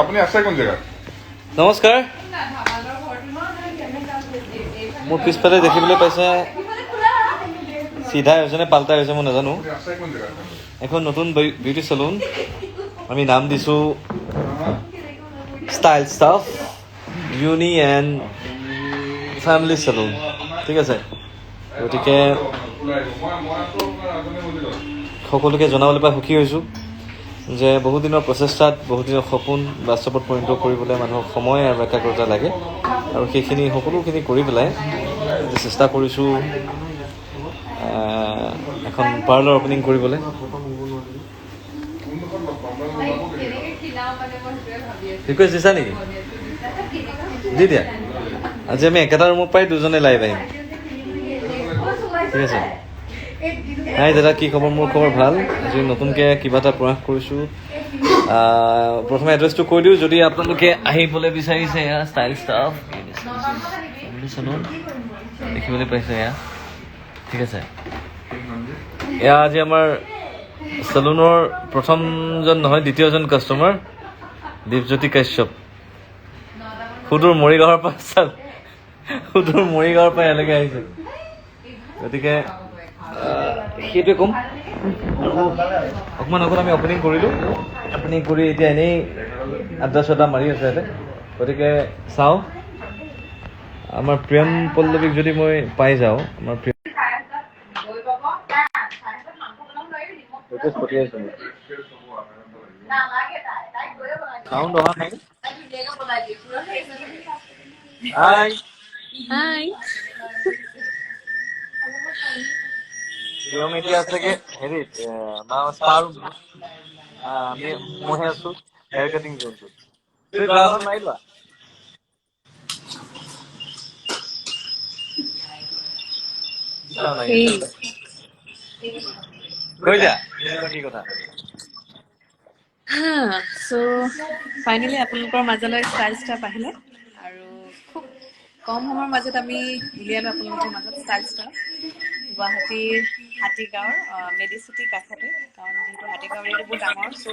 আপুনি আছে কোন জেগাত? নমস্কাৰ, মোৰ পিছফালে দেখিবলৈ পাইছে চিধা হৈছে নে পাল্টা হৈছে মই নাজানো। আপুনি আছে কোন জেগাত? এখন নতুন বিউটি চেলুন, আমি নাম দিছোঁ style staff uni and family salon. ঠিক আছে, গতিকে সকলোকে জনাবলৈ পাই সুখী হৈছোঁ যে বহুদিনৰ প্ৰচেষ্টাত, বহুদিনৰ সপোন বাস্তৱত পৰিণত কৰিবলৈ মানুহক সময় আৰু একাগ্ৰতা লাগে, আৰু সেইখিনি সকলোখিনি কৰি পেলাই চেষ্টা কৰিছোঁ এখন পাৰ্লাৰ অ'পেনিং কৰিবলৈ। ৰিকুৱেষ্ট দিছা নেকি? দি দিয়া। আজি আমি একেটা ৰুমৰ পৰাই দুজনে লাইভ আহিম। ঠিক আছে। হাই দাদা, কি খবৰ? মোৰ খবৰ ভাল। আজি নতুনকৈ কিবা এটা প্ৰয়াস কৰিছোঁ। প্ৰথমে এড্ৰেছটো কৈ দিওঁ, যদি আপোনালোকে আহিবলৈ বিচাৰিছে। এয়া ষ্টাইল ষ্টাফ দেখিবলৈ পাইছে এয়া। ঠিক আছে, এয়া আজি আমাৰ চেলুনৰ প্ৰথমজন নহয়, দ্বিতীয়জন কাষ্টমাৰ দীপজ্যোতি কাশ্যপ। সুদূৰ মৰিগাঁৱৰ পৰা ইয়ালৈকে আহিছে। গতিকে সেইটোৱে ক'ম। অকণমান আগত আমি অপেনিং কৰিলোঁ, অপেনিং কৰি এতিয়া এনেই আড্ডা চাড্ডা মাৰি আছে ইয়াতে। গতিকে চাওঁ, আমাৰ প্ৰিয়ম পল্লৱীক যদি মই পাই যাওঁ, আমাৰ চাউণ্ড অহা নাই। হাই হাই। প্ৰিয়ম এতিয়া আছেগে হেৰিত, মইহে আছো হেয়াৰ কাটিং জোনটোত। তুমি গ্ৰাফত মাৰি লোৱা। কৈ যা কি কথা। চ' ফাইনেলি আপোনালোকৰ মাজলৈ ষ্টাইল ষ্টাফ আহিলে, আৰু খুব কম সময়ৰ মাজত আমি উলিয়ালোঁ আপোনালোকৰ মাজত ষ্টাইল ষ্টাফ। গুৱাহাটীৰ হাতীগাঁৱৰ মেডিচিটিৰ কাষতে, কাৰণ যিহেতু হাতীগাঁও এৰিয়াটো বহুত ডাঙৰ, চ'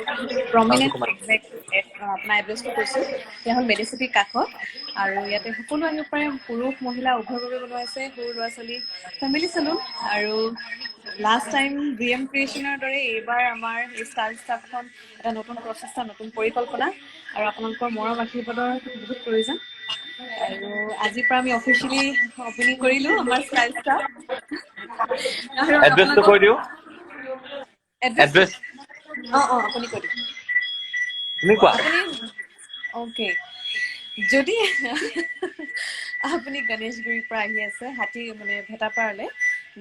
প্ৰমিনেণ্ট আপোনাৰ এড্ৰেছটো কৈছোঁ, সেয়া হ'ল মেডিচিটিৰ কাষত। আৰু ইয়াতে সকলো আহিব পাৰে, পুৰুষ মহিলা উভয়ভাৱে বনোৱাইছে, সৰু ল'ৰা ছোৱালী, ফেমিলি চেলুন। আৰু লাষ্ট টাইম VM ক্ৰিয়েশ্যনৰ দৰে এইবাৰ আমাৰ এই ষ্টাইল ষ্টাফখন এটা নতুন প্ৰচেষ্টা, নতুন পৰিকল্পনা, আৰু আপোনালোকৰ মৰম আশীৰ্বাদৰ বহুত প্ৰয়োজন। আৰু আজিৰ পৰা আমি অফিচিয়েলি অপেনিং কৰিলোঁ আমাৰ ষ্টাইল ষ্টাফ। আৰু এড্ৰেছটো আপোনালোকক কৈ দিওঁ। এড্ৰেছটো এড্ৰেছ আপুনি কৈ দিম। তুমি কোৱা। আপুনি অ'কে, যদি আপুনি গণেশগুৰিৰ পৰা আহি আছে, ভেটাপাৰালৈ,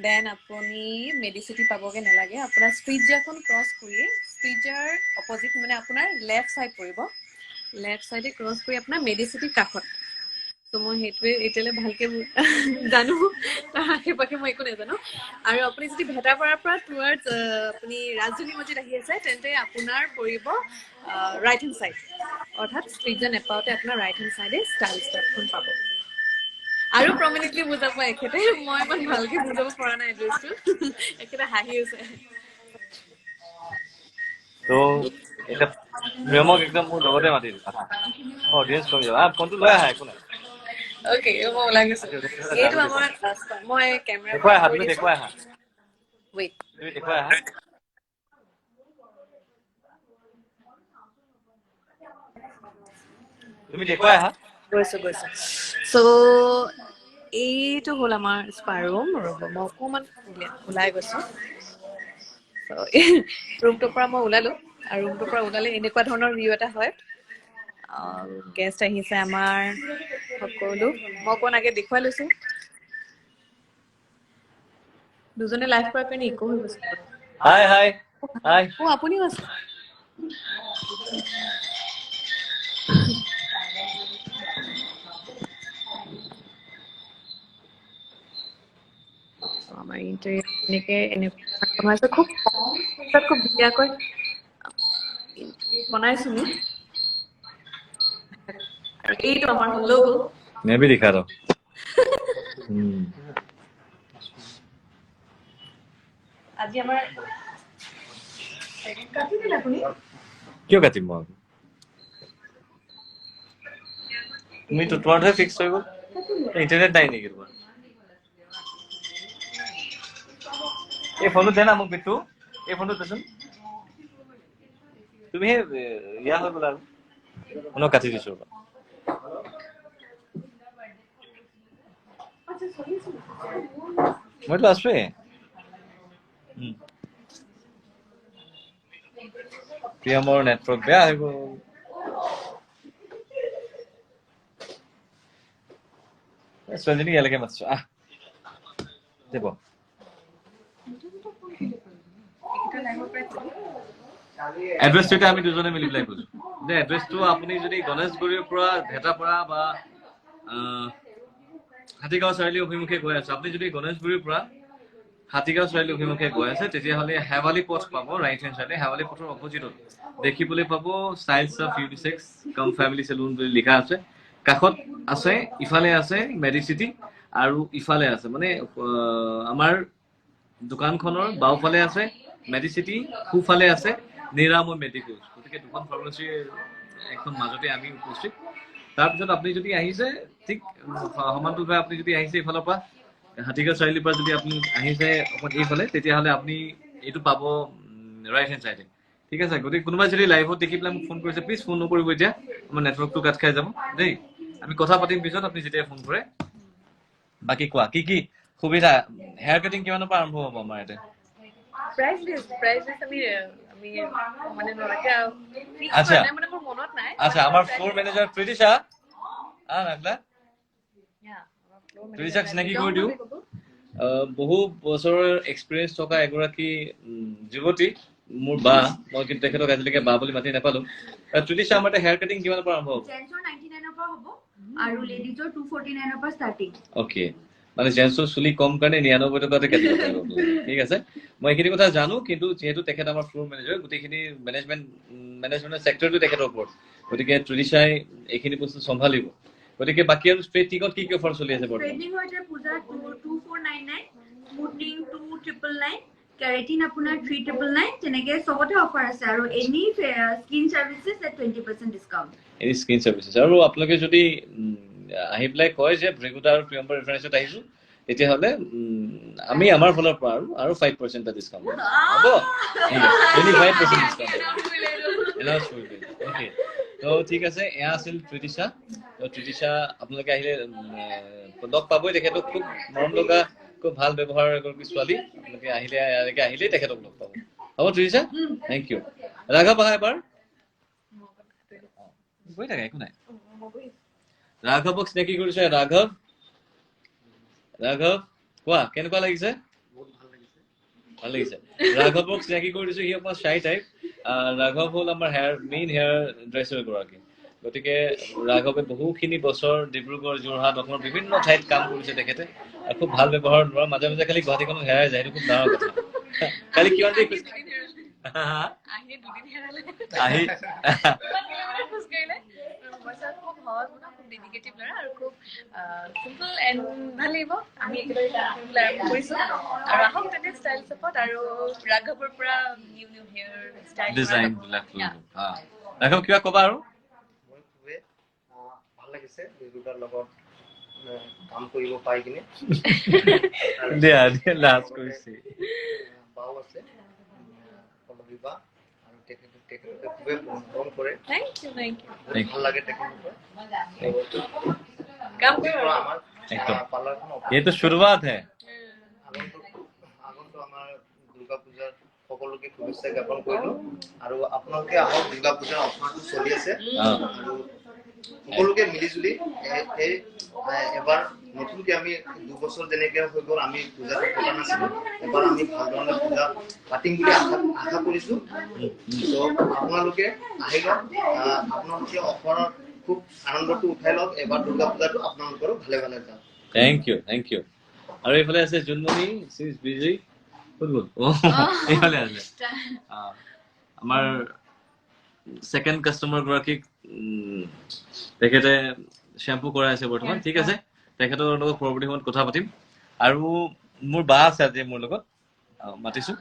দেন আপুনি মেডিচিটি পাবগৈ নালাগে। আপোনাৰ স্পিটজাৰখন ক্ৰছ কৰি, স্পিটজাৰ অপজিট মানে আপোনাৰ লেফ্ট ছাইড পৰিব, লেফ্ট ছাইডে ক্ৰছ কৰি আপোনাৰ মেডিচিটিৰ কাষত। ত' মই সেইটোৱে এতিয়ালৈ ভালকৈ জানো, তাৰ আশে পাশে মই একো নাজানো। আৰু আপুনি যদি ভেটাপাৰাৰ পৰা টুৱাৰ্ডছ আপুনি ৰাজধানী মছজিদ আহি আছে, তেন্তে আপোনাৰ পৰিব ৰাইট হেণ্ড ছাইড, অৰ্থাৎ স্পিটজাৰ নেপাওঁতে আপোনাৰ ৰাইট হেণ্ড ছাইডে ষ্টাইল ষ্টাফখন পাব। আৰু প্ৰমিনেণ্টলি বুজাব এখেতে, মই ইমান ভালকৈ বুজাব পৰা নাই এড্ৰেছটো, এখেতে হাঁহি আছে। ত' এতিয়া প্ৰেমক একদম মোৰ লগতে মাতি দিম। অডিয়েঞ্চ কমি যাব। ফোনটো লৈ আহা, একো নাই। অ'কে, মই ওলাই গৈছোঁ। এইটো আমাৰ মই কেমেৰা দেখুৱাই আহা, কৰি তুমি দিছোঁ। দেখুৱাই আহা, ৱেইট, তুমি দেখুৱাই আহা। তুমি দেখুৱাই আহা। গৈছোঁ। চ' এইটো হ'ল আমাৰ স্পা ৰুম। ৰ'ব, মই অকণমান ওলাই গৈছোঁ। ৰুমটোৰ পৰা মই ওলালোঁ, আৰু ৰুমটোৰ পৰা ওলালে এনেকুৱা ধৰণৰ ভিউ এটা হয়। গেষ্ট আহিছে আমাৰ সকলো, মই অকণ আগে দেখুৱাই লৈছোঁ। দুজনে লাইভ কৰাৰ কাৰণে ইক' হৈ গৈছে। হাই হাই হাই। আপুনিও আছে। আমাৰ ইণ্টেৰিয়ৰ এনেকৈ খুব ধুনীয়াকৈ বনাইছোঁ নি। আৰু এইটো আমাৰ লোগো। मैं भी दिखा रहा हूँ। আজি আমাৰ কাটি দিলে আপুনি। কিয় কাটিম মই? তুমি তো তোমাৰহে ফিক্স হৈ গ'ল ইণ্টাৰনেট নাই নেকি তোমাৰ এই ফোনটো দে না মোক বিটু এই ফোনটো দেচোন তুমি হে ইয়া হৈ গ'লা আৰু মই কাটি দিছো মইতো আছোৱে প্ৰিয়মৰ নেটৱৰ্ক বেয়া হৈ গ'ল ছোৱালীজনীক ইয়ালৈকে মাতিছো আহ দেব এড্ৰেছটো এতিয়া আমি দুজনে মিলি পেলাই কৈছো যে এড্ৰেছটো আপুনি যদি গণেশগুৰিৰ পৰা ভেটাপাৰা বা হাতীগাঁও চাৰিআলি অভিমুখে গৈ আছে আপুনি যদি গণেশগুৰিৰ পৰা হাতীগাঁও চাৰিআলি অভিমুখে গৈ আছে তেতিয়াহ'লে হেৱালি পথ পাব ৰাইট হেণ্ড চাইডে হেৱালি পথৰ অপজিটত দেখিবলৈ পাব ষ্টাইলছ অফ ইউনিচেক্স কাম ফেমিলি চেলুন বুলি লিখা আছে কাষত আছে ইফালে আছে মেডিচিটি আৰু ইফালে আছে মানে আমাৰ দোকানখনৰ বাওঁফালে আছে মেডিচিটি সোঁফালে আছে নিৰাময় মেডিকেল গতিকে দুখন ফাৰ্মাচী একদম মাজতে আমি উপস্থিত তাৰপিছত আপুনি যদি আহিছে ঠিক সমান্তৰালভাৱে আপুনি যদি আহিছে ইফালৰ পৰা হাতীগাঁও চাৰিআলিৰ পৰা যদি আপুনি আহিছে এইফালে তেতিয়াহ'লে আপুনি এইটো পাব ৰাইট হেণ্ড চাইডে ঠিক আছে গতিকে কোনোবাই যদি লাইভত দেখি পেলাই মোক ফোন কৰিছে প্লিজ ফোন নকৰিব এতিয়া আমাৰ নেটৱৰ্কটো কাট খাই যাব দেই আমি কথা পাতিম পিছত আপুনি যেতিয়া ফোন কৰে বাকি কোৱা কি কি সুবিধা হেয়াৰ কাটিং কিমানৰ পৰা আৰম্ভ হ'ব আমাৰ ইয়াতে আচ্ছা আচ্ছা আমাৰ ফ্লোৰ মেনেজাৰ প্ৰীতিশা নাগলা প্ৰীতিশাক চিনাকি কৰি দিওঁ বহু বছৰৰ এক্সপিৰিয়েঞ্চ থকা এগৰাকী যুৱতী মোৰ বা মই কিন্তু তেখেতক আজিলৈকে বা বুলি মাতি নাপালো প্ৰীতিশা আমাৰ হেয়াৰ কাটিং কিমানৰ পৰা আৰম্ভ হ'ব আৰু লেডিজৰ 249 পৰা ষ্টাৰ্টিং ওকে মানে জেন্টছৰ চুলি কম কাৰণে 99 টকাতে কাটিব পাৰিব ঠিক আছে মই এইখিনি কথা জানো কিন্তু যেহেতু তেখেত আমাৰ ফ্লোৰ মেনেজাৰ গোটেইখিনি মেনেজমেণ্ট সেক্টৰটো তেখেতৰ ওপৰত গতিকে প্ৰীতিশাই এইখিনি বস্তু চম্ভালিব গতিকে বাকি আৰু স্ট্ৰেইটিঙত কি কি অফাৰ চলি আছে বৰ্তমান স্ট্ৰেইটিং হৈছে পূজা 2499 স্মুথনিং 2999 কেৰাটিন আপোনাৰ 3999 তেনেকে সবতে অফাৰ আছে আৰু any skin services at 20% discount any skin services আৰু আপোনালোকে যদি আহি পেলাই কয় যে ব্ৰেগুদা আৰু প্ৰিয়ম্বৰ ৰেফাৰেন্সত আহিছো তেতিয়াহ'লে আমি আমাৰ ফালৰ পৰা আৰু 5% এটা ডিসকাউন্ট হ'ব ঠিক আছে 25% ডিসকাউন্ট এনাউন্স কৰি দিম ওকে তো ঠিক আছে এয়া আছিল প্ৰীতিশা তো প্ৰীতিশা আপোনালোকে আহিলে লগ পাবই তেখেতক খুব মৰম লগা খুব ভাল ব্যৱহাৰ কৰি ছোৱালী আপোনালোকে আহিলেই তেখেতক লগ পাব হ'ব প্ৰীতিশা থেংক ইউ ৰাঘৱ আহা এবাৰ গৈ থাকে একো নাই ৰাঘৱক চিনাকি কৰিছে ৰাঘৱ কোৱা কেনেকুৱা লাগিছে ভাল লাগিছে ৰাঘৱক চিনাকি কৰি দিছো সি অকমান চাই টাইপ ৰাঘৱ হ'ল আমাৰ মেইন হেয়াৰ ড্ৰেছাৰ গৰাকী গতিকে ৰাঘৱে বহুখিনি বছৰ ডিব্ৰুগড় যোৰহাট অসমৰ বিভিন্ন ঠাইত কাম কৰিছে তেখেতে আৰু খুব ভাল ব্যৱহাৰ লোৱা মাজে মাজে খালি গুৱাহাটীখনত হেৰাই যায় সেইটো খুব ডাঙৰ কথা কালি কিমান দেৰি ৰাঘৱ কিবা কবা আৰু ভাল লাগিছে দুয়োটাৰ লগত কাম কৰিব পাই কিনে লাজ কৰিছে বাও আছে পল্লৱী বা আৰু তেখেতে খুবেই মৰম কৰে ভাল লাগে তেখেতৰ ये तो शुरुआत है আগন্তুক আমাৰ দুৰ্গা পূজাৰ সকলোকে শুভেচ্ছা জ্ঞাপন কৰিলো আৰু আপোনালোকে আহক দুৰ্গা পূজাৰ অফাৰটো চলি আছে আৰু সকলোকে মিলিজুলি এবাৰ নতুনকে আমি 2 বছৰ যেনেকে হৈ গ'ল আমি পূজাটো পতা নাছিলো এবাৰ আমি ভাল ধৰণে পূজা পাতিম বুলি আশা কৰিছো তো আপোনালোকে আহি লওক আপোনালোকে অফাৰৰ খুব আনন্দটো উঠাই লওক এবাৰ দুৰ্গা পূজাটো আপোনালোকৰো ভালে ভালে যাওক থ্যাংক ইউ আৰু এইফালে আছে জুনমণি সিজ বিজি ফুটবল এইফালে আছে আমাৰ সেকেন্ড কাস্টমাৰ গৰাকীক তেখেতে শ্যাম্পু কৰাই আছে বৰ্তমান ঠিক আছে তেখেতৰ লগত পৰৱৰ্তী সময়ত কথা পাতিম আৰু মোৰ বা আছে আজি মোৰ লগত মাতিছো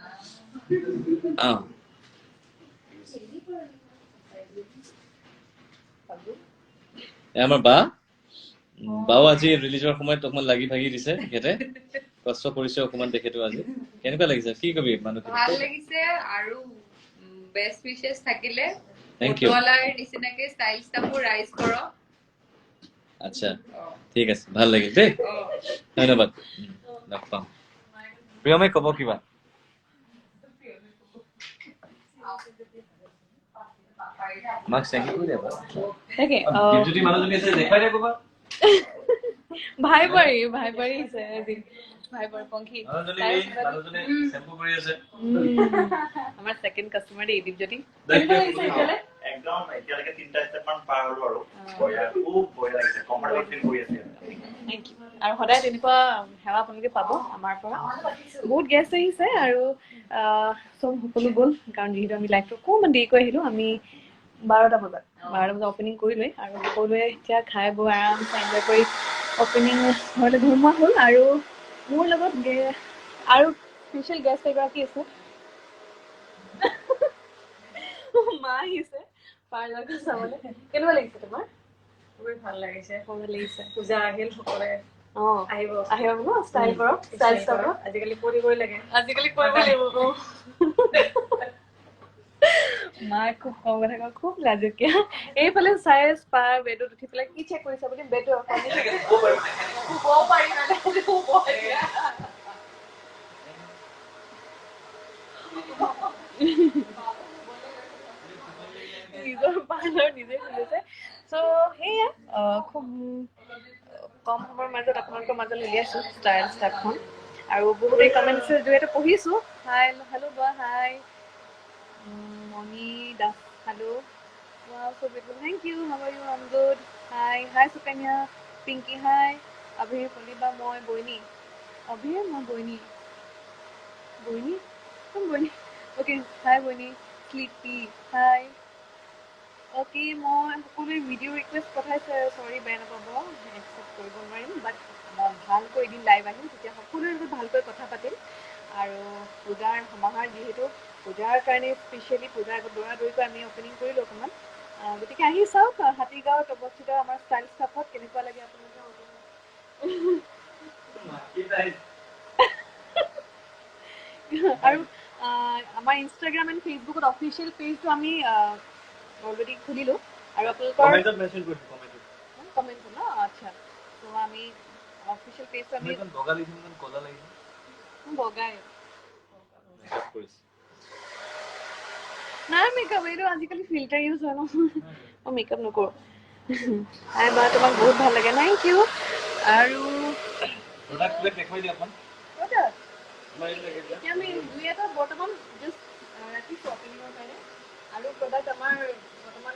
আমাৰ বা বাও আজি ৰিলিজৰ সময়ত অকমান লাগি ভাগি দিছে তেখেতে কষ্ট কৰিছে অকমান তেখেতো আজি কেনেকুৱা লাগিছে কি কবি মানুহখিনি ভাল লাগিছে আৰু বেষ্ট উইচেছ থাকিলে Thank you. ফটোৱালাৰ নিচিনাকে ষ্টাইল ষ্টাফো ৰাইজ কৰক আচ্ছা ঠিক আছে ভাল লাগিল দেই ধন্যবাদ লগ পাম প্ৰিয়মে ক'ব কিবা মাক চেকি কৰি দেবা তাকে যদি মানুহজনী আছে দেখাই দে ক'বা ভাই বাৰী আছে আজি ভাই বাৰী পংখী মানুহজনী চেম্পু কৰি আছে আমাৰ সেকেন্ড কাস্টমাৰ দেই দীপজ্যোতি একদম এতিয়ালৈকে 3টা ষ্টেপমান পাৰ হলো আৰু খুব ভয় লাগিছে কমফৰ্টেবল ফিল কৰি আছে Thank you. আৰু সদায় তেনেকুৱা সেৱা আপোনালোকে পাব আমাৰ পৰা বহুত গেষ্ট আহিছে আৰু চব সকলো গ'ল কাৰণ যিহেতু আমি লাইভটো অকণমান দেৰিকৈ আহিলোঁ আমি 12টা বজাত অপেনিং কৰিলোৱেই আৰু সকলোৱে এতিয়া খাই বৈ আৰামছে এনজয় কৰি অপেনিং হ'লে ধুমা হ'ল আৰু মোৰ লগত আৰু স্পেচিয়েল গেষ্ট এগৰাকী আছে মা আহিছে পাৰ্লাৰটো চাবলৈ কেনেকুৱা লাগিছে তোমাৰ খুবেই ভাল লাগিছে ভাল লাগিছে পূজা আহিল সকলোৱে আহিব আহিব ন ষ্টাইল কৰক ষ্টাইল কৰক আজিকালি কৰিবই লাগে আজিকালি কৰিব লাগিব মায়ে খুব কম কথা কয় খুব লাজকীয়া এইফালে চাই স্পা বেডত উঠি পেলাই কি চেক কৰিছে আপুনি বেডৰ নিজৰ পাৰ্লাৰ নিজে খুলিছে চ' সেয়া খুব কম সময়ৰ মাজত আপোনালোকৰ মাজত উলিয়াইছো ষ্টাইল ষ্টাফখন আৰু বহুতে কমেণ্টছৰ জৰিয়তে পঢ়িছোঁ হাই হেল্ল' বা hi Moni Das hello' wow so beautiful thank you how are you I'm good hi Sukanya Pinky hi Abhir Koliba moi Boini Abhir moi Boini come Boini okay hi Boini Sleepy hi okay মই সকলোৱে video' request পঠাইছে সৰি বেয়া নাপাব accept কৰিব নোৱাৰিম বাট ভালকৈ এদিন লাইভ আহিম তেতিয়া সকলোৰে লগত ভালকৈ কথা পাতিম আৰু পূজাৰ সমাহাৰ যিহেতু পূজাৰ কাৰণে স্পেচিয়েলি পূজাৰ আগত দৌৰাদৌৰিকৈ আমি অপেনিং কৰিলোঁ অকণমান গতিকে আহি চাওক হাতীগাঁৱত অৱস্থিত আমাৰ ষ্টাইল ষ্টাফত কেনেকুৱা লাগে আপোনালোকে আৰু আমাৰ ইনষ্টাগ্ৰাম এণ্ড ফেচবুকত অফিচিয়েল পেজটো আমি অলৰেডি খুলিলোঁ আৰু আপোনালোকৰ কমেণ্ট ন আচ্ছা ত' আমি অফিচিয়েল পেজটো আমি বগাই নাই মেকআপ এইটো আজিকালি ফিল্টাৰ ইউজ হয় ন মই মেকআপ নকৰোঁ হাই বা তোমাক বহুত ভাল লাগে থেংক ইউ আৰু আমি দুই এটা বৰ্তমান জাষ্ট ৰাখিছোঁ অপেনিঙৰ কাৰণে আৰু প্ৰডাক্ট আমাৰ বৰ্তমান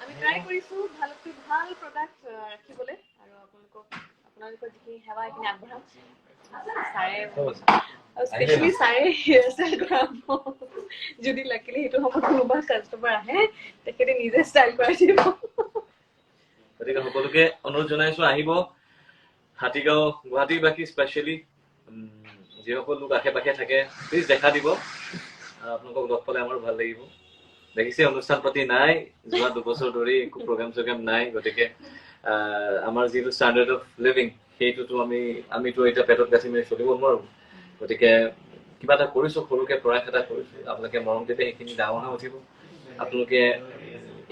আমি ট্ৰাই কৰিছোঁ ভালকৈ ভাল প্ৰডাক্ট ৰাখিবলৈ আৰু আপোনালোকৰ যিখিনি সেৱা এইখিনি আগবঢ়াম ছাৰে আৰু স্পেচিয়েলি ছাৰে হেয়াৰ ষ্টাইল কৰাব যদি লাগিলে সেইটো সময়ত কোনোবা কাষ্টমাৰ আহে তেখেতে নিজে ষ্টাইল কৰাই দিব গতিকে সকলোকে অনুৰোধ জনাইছো আহিব হাতীগাঁও গুৱাহাটীবাসী স্পেচিয়েলি যিসকল লোক আশে পাশে থাকে প্লিজ দেখা দিব আপোনালোকক লগ পালে আমাৰো ভাল লাগিব দেখিছে অনুষ্ঠান পাতি নাই যোৱা 2 বছৰ ধৰি একো প্ৰগ্ৰাম নাই গতিকে আমাৰ যিটো ষ্টাণ্ডাৰ্ড অফ লিভিং সেইটোতো আমিতো এতিয়া পেটত গাঁঠি মাৰি চলিব নোৱাৰো গতিকে কিবা এটা কৰিছো সৰুকে প্ৰয়াস এটা কৰিছো আপোনালোকে মৰম দিলে সেইখিনি ডাঙৰ হৈ উঠিব আপোনালোকে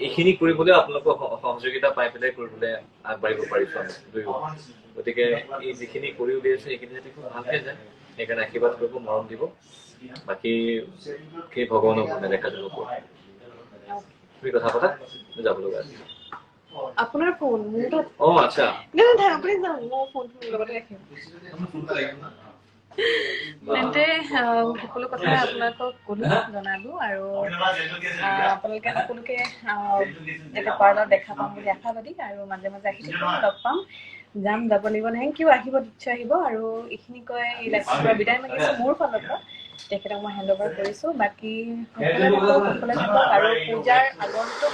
এইখিনি কৰিবলৈ আপোনালোকৰ সহযোগিতা পাই পেলাই কৰিবলৈ আগবাঢ়িব পাৰিছো আমি দুয়ো গতিকে এই যিখিনি কৰি উলিয়াইছো সেইখিনি যাতে খুব ভালকে যায় সেইকাৰণে আশীৰ্বাদ কৰিব মৰম দিব বাকী সেই ভগৱানক নেদেখা যাব তুমি কথা পতা যাব লগা আছে আপোনাৰ ফোন মোৰ আচ্ছা নাই আপুনি যাওক মই ফোনটো লগতে ৰাখিম তেন্তে সকলো কথা আপোনালোকক ক'লো জনালো আৰু আপোনালোকে সকলোকে এটা পাৰ্লাৰ দেখা পাম বুলি আশাবাদী আৰু মাজে মাজে আহি থাকিম লগ পাম যাম যাব লাগিব থেংক ইউ আহিব নিশ্চয় আহিব আৰু এইখিনি কৈ এই লাইভৰ পৰা বিদায় মাগিছোঁ মোৰ ফালৰ পৰা তেখেতক মই হেণ্ড অভাৰ কৰিছোঁ বাকী সকলোৱে থাকক আৰু পূজাৰ আগন্তুক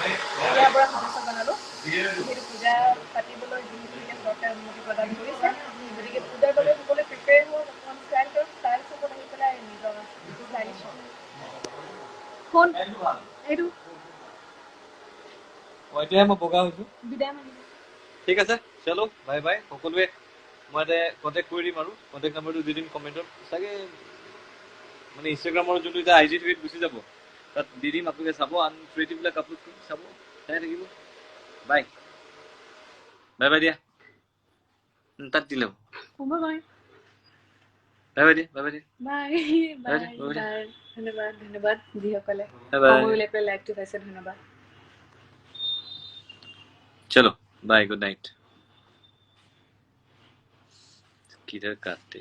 ইয়াৰ পৰা শুভেচ্ছা জনালোঁ যিহেতু পূজা পাতিবলৈ যিহেতু চৰকাৰে অনুমতি প্ৰদান কৰিছে গতিকে পূজাৰ বাবে সকলোৱে প্ৰিপেয়াৰ হওক অকণমান ষ্টাইল কৰক এতিয়াহে মই বগা হৈছো বিদায় মাগিব ঠিক আছে চলো বাই বাই সকলোৱে মই কণ্টেক্ট কৰি দিম আৰু কণ্টেক্ট নাম্বাৰটো দি দিম কমেণ্টত চাগে মানে ইনষ্টাগ্ৰামৰ যোনটো এতিয়া IG টুইট গুচি যাব তাত দি দিম আপোনালোকে চাব আনক্ৰিয়েটিভবিলাক আপলোড কৰি চাব চাই থাকিব বাই বাই বাই দিয়া তাত দিলে বাই বাই বাই দিয়া বাই বাই দিয়া বাই বাই ধন্যবাদ ধন্যবাদ যিসকলে বাই বাই সময় উলিয়াই পেলাই লাইভটো চাইছে ধন্যবাদ चलो बाय गुड नाइट किधर काटते